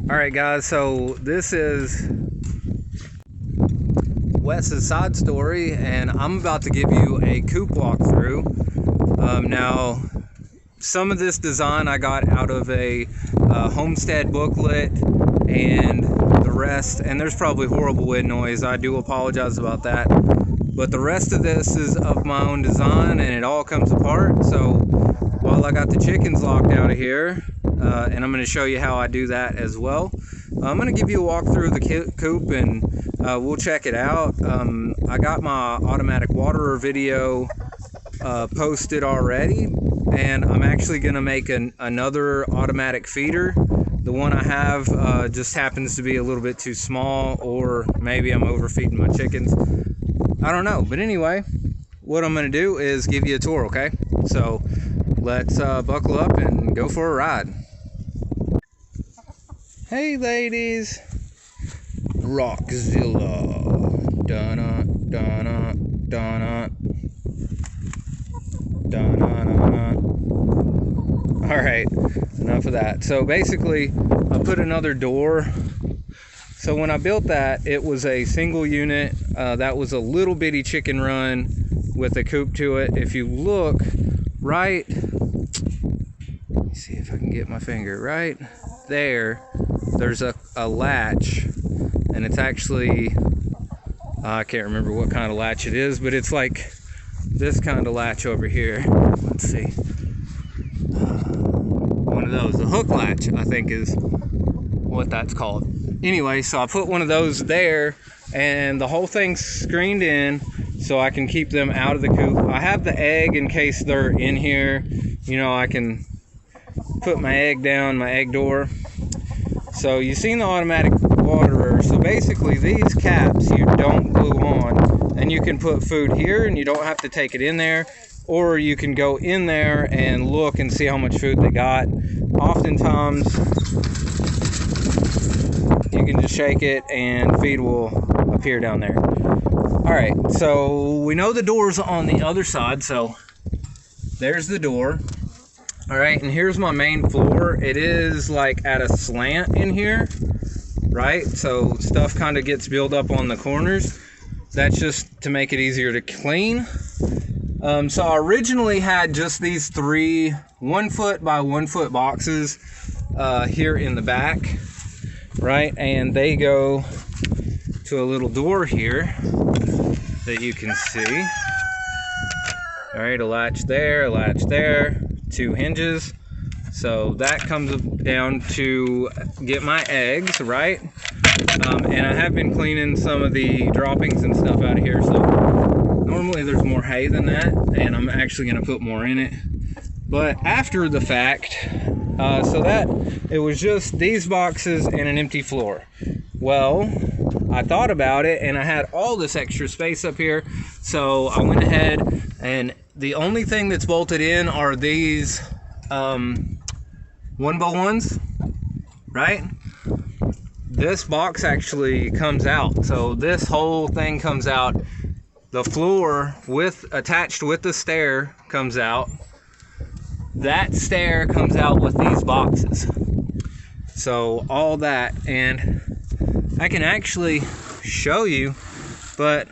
Alright guys, so this is Wes's side story, and I'm about to give you a coop walkthrough. Now, some of this design I got out of a homestead booklet, and the rest, and there's probably horrible wind noise, I do apologize about that, but the rest of this is of my own design, and it all comes apart. So while I got the chickens locked out of here, and I'm going to show you how I do that as well. I'm going to give you a walk through the coop, and we'll check it out. I got my automatic waterer video posted already, and I'm actually going to make another automatic feeder. The one I have just happens to be a little bit too small, or maybe I'm overfeeding my chickens. I don't know, but anyway, what I'm going to do is give you a tour, okay? So let's buckle up and go for a ride. Hey ladies, Rockzilla, donna, donna, donna, donna, donna. All right, enough of that. So basically, I put another door. So when I built that, it was a single unit. That was a little bitty chicken run with a coop to it. If you look right, let me see if I can get my finger right there. There's a latch, and it's actually, I can't remember what kind of latch it is, but it's like this kind of latch over here. Let's see. One of those, the hook latch, I think is what that's called. Anyway, so I put one of those there, and the whole thing's screened in so I can keep them out of the coop. I have the egg in case they're in here. You know, I can put my egg down, my egg door. So you've seen the automatic waterer. So basically these caps you don't glue on, and you can put food here and you don't have to take it in there, or you can go in there and look and see how much food they got. Oftentimes you can just shake it and feed will appear down there. All right, so we know the door's on the other side, so there's the door. All right, and here's my main floor. It is like at a slant in here, right? So stuff kind of gets built up on the corners. That's just to make it easier to clean. So I originally had just these 3 1-foot by 1-foot boxes here in the back, right? And they go to a little door here that you can see. All right, a latch there, 2 hinges. So that comes down to get my eggs, right? And I have been cleaning some of the droppings and stuff out of here. So normally there's more hay than that, and I'm actually gonna put more in it. But after the fact, so that it was just these boxes and an empty floor. Well, I thought about it, and I had all this extra space up here, so I went ahead, and the only thing that's bolted in are these 1x1s, right? This box actually comes out, so this whole thing comes out. The floor attached with the stair comes out. That stair comes out with these boxes. So all that, and I can actually show you, but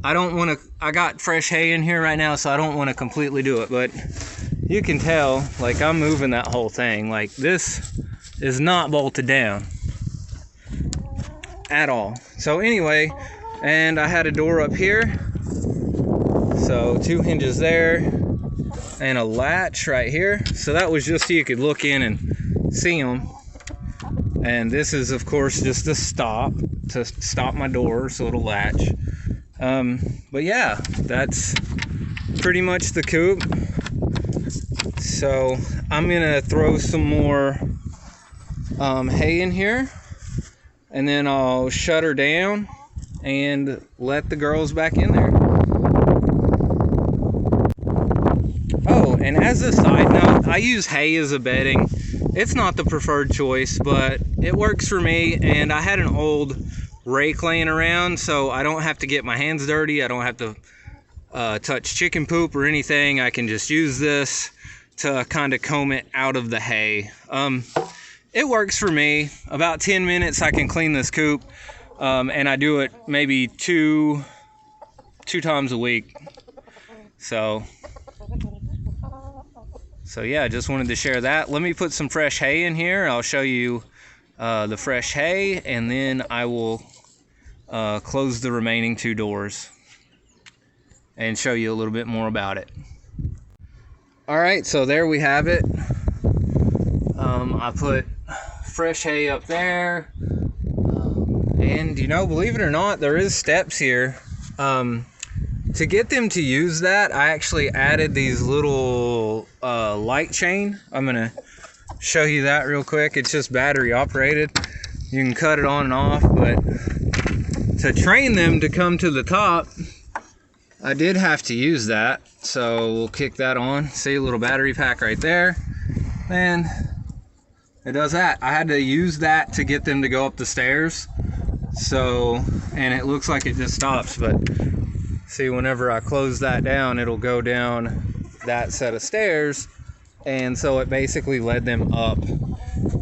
I don't want to, I got fresh hay in here right now, so I don't want to completely do it, but you can tell, like, I'm moving that whole thing. Like, this is not bolted down at all. So anyway, and I had a door up here, so 2 hinges there, and a latch right here. So that was just so you could look in and see them. And this is, of course, just to stop my door, so it'll latch. But yeah, that's pretty much the coop. So I'm gonna throw some more hay in here, and then I'll shut her down and let the girls back in there. Oh, and as a side note, I use hay as a bedding. It's not the preferred choice, but it works for me, and I had an old rake laying around, so I don't have to get my hands dirty. I don't have to touch chicken poop or anything. I can just use this to kind of comb it out of the hay. it works for me. About 10 minutes I can clean this coop, and I do it maybe two times a week. So yeah, just wanted to share that. Let me put some fresh hay in here. I'll show you the fresh hay, and then I will close the remaining 2 doors and show you a little bit more about it. All right, so there we have it. I put fresh hay up there, and you know, believe it or not, there is steps here. To get them to use that, I actually added these little light chain. I'm gonna show you that real quick. It's just battery operated. You can cut it on and off, but to train them to come to the top, I did have to use that. So we'll kick that on. See, a little battery pack right there. And it does that. I had to use that to get them to go up the stairs. So, and it looks like it just stops, but see, whenever I close that down, it'll go down that set of stairs. And so it basically led them up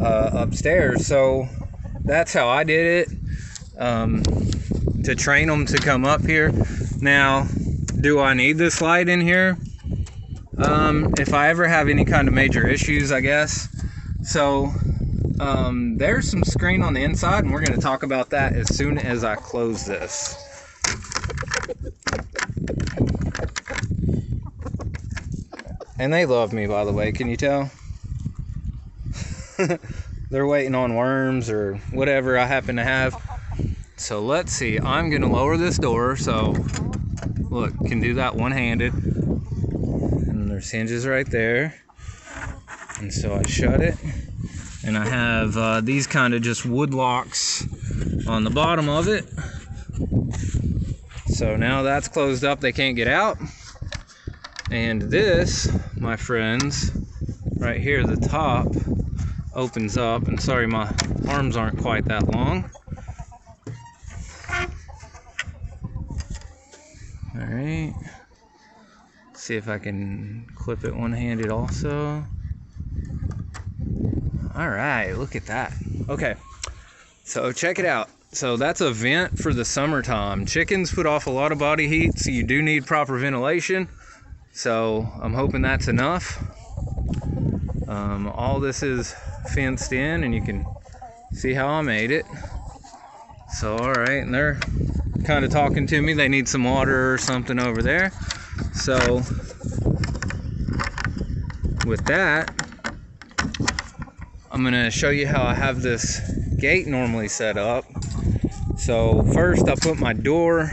upstairs. So that's how I did it, to train them to come up here. Now, do I need this light in here? If I ever have any kind of major issues, I guess. So there's some screen on the inside, and we're going to talk about that as soon as I close this. And they love me, by the way, can you tell? They're waiting on worms or whatever I happen to have. So let's see, I'm gonna lower this door. So look, can do that one-handed. And there's hinges right there. And so I shut it. And I have these kind of just wood locks on the bottom of it. So now that's closed up, they can't get out. And this, my friends, right here, the top opens up. And sorry, my arms aren't quite that long. All right. See if I can clip it one-handed also. All right, look at that. Okay, so check it out. So that's a vent for the summertime. Chickens put off a lot of body heat, so you do need proper ventilation. So I'm hoping that's enough. All this is fenced in, and you can see how I made it. So all right, and they're kind of talking to me. They need some water or something over there. So with that, I'm gonna show you how I have this gate normally set up. So first I put my door,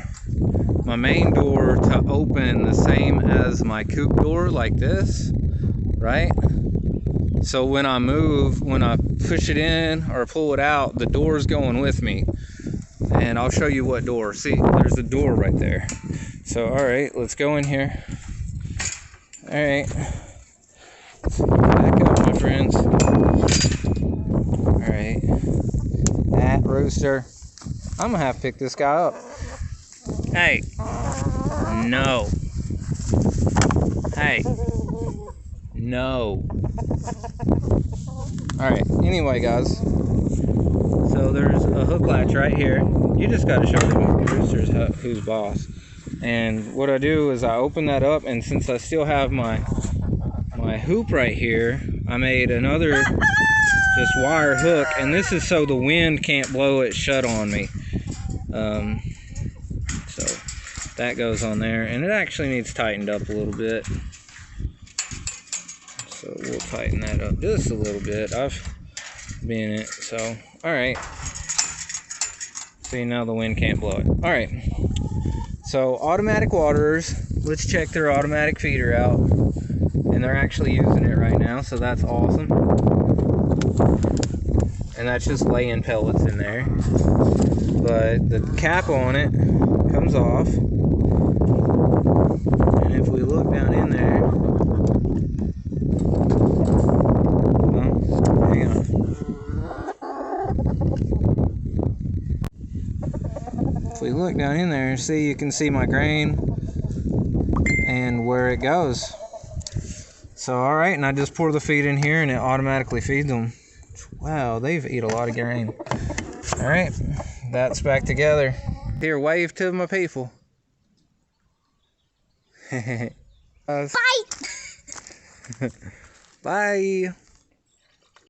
my main door, to open the same as my coop door, like this, right? So when I move, when I push it in or pull it out, the door's going with me. And I'll show you what door. See, there's the door right there. So all right, let's go in here. All right, back up, my friends. All right, that rooster, I'm gonna have to pick this guy up. Hey, no. Hey, no. All right, anyway, guys, so there's a hook latch right here. You just got to show the roosters who's boss. And what I do is I open that up, and since I still have my hoop right here, I made another just wire hook, and this is so the wind can't blow it shut on me. So that goes on there, and it actually needs tightened up a little bit. So we'll tighten that up just a little bit. I've been it, so all right. See, now the wind can't blow it. All right. So automatic waterers, let's check their automatic feeder out. And they're actually using it right now, so that's awesome. And that's just laying pellets in there. But the cap on it comes off. And if we look down in there, well, hang on. If we look down in there, see, you can see my grain and where it goes. So all right, and I just pour the feed in here, and it automatically feeds them Wow, they've eat a lot of grain. All right, that's back together. Here, wave to my people. Bye. Bye.